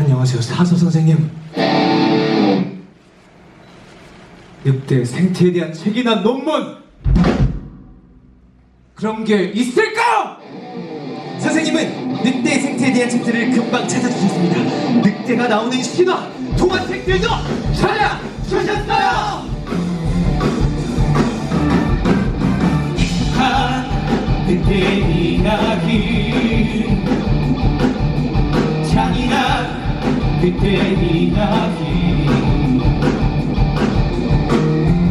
안녕하세요, 사서 선생님. 늑대 생태에 대한 책이나 논문 그런 게 있을까요? 선생님은 늑대의 생태에 대한 책들을 금방 찾아주셨습니다. 늑대가 나오는 신화, 동화책들도 찾아주셨어요! 익숙한 늑대 이야기, 잔인한 늑대 이야기,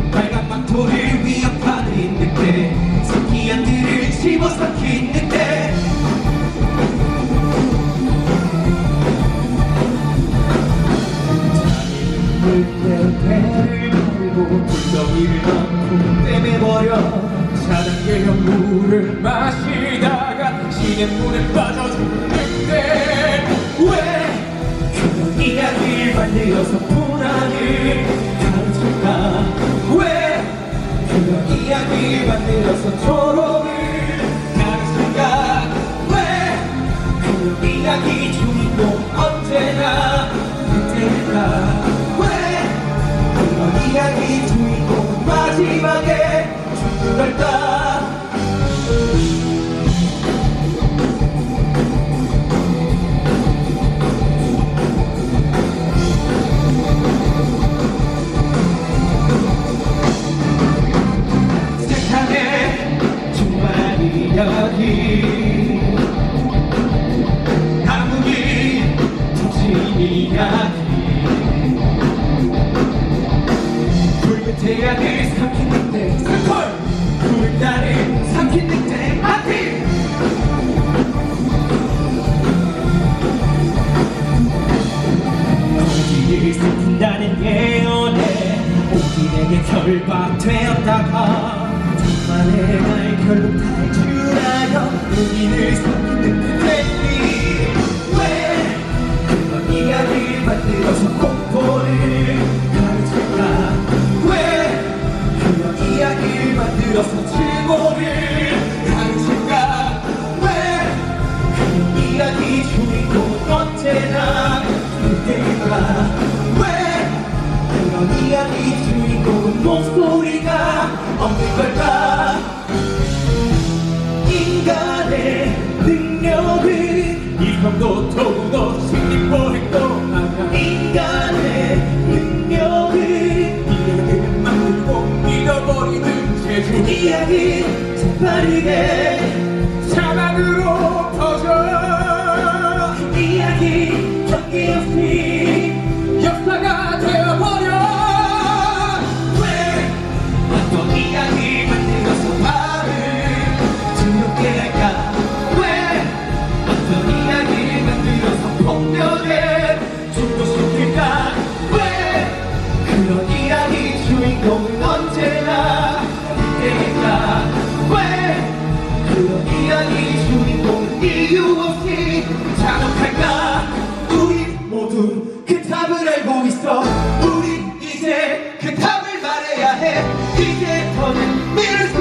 빨간 망토를 위협하는 늑대, 새끼한들을 집어삼킨 늑대, 배를 걸고 구덩이를 넣고 떼매버려 차단계형 물을 마시다가 시냇물에 빠져죽는데 왜 그런 이야기를 만들어서 불안을 가르칠까? 왜 그런 이야기를 만들어서 초롱을 가르칠까? 왜 그런 이야기 주인공 언제나 늑대일까? 이야기 주인공 마지막에 죽을까? 세상에 정말 이야기, 아무리 터진 이야기, 태양을 삼킨 늑대 스컬, 푸른 달을 삼킨 늑대 아티. 오기를 삼킨다는 예언에 오기에게 결박되었다가 정말의 날 결국 탈출하여 오기를 삼킨 늑대 왜 그런 이야기를 만들어서 공포를 가르칠까? 이야기를 만들어서 증오를 가르칠까? 왜 그런 이야기 주인공은 언제나 늑대일까? 왜 그런 이야기 주인공은 목소리가 없는 걸까? 인간의 능력은 이성도 더욱더 신기포 행동하다. 인간의 능력은 이야기를 만들고 잃어버리는 제주 이야기 재빠르게 사랑으로 퍼져 이야기 경계 없이 역사가 되어버려. 왜 어떤 이야기 만들어서 말을 두렵게 할까? 왜 어떤 이야기 만들어서 폭력에 죽고시킬까? 왜 그런 이야기 주인공은 언제나 늑대일까? 왜 그런 이야기 주인공은 이유 없이 잔혹할까? 우리 모두 그 답을 알고 있어. 우리 이제 그 답을 말해야 해. 이제 더는 믿을 수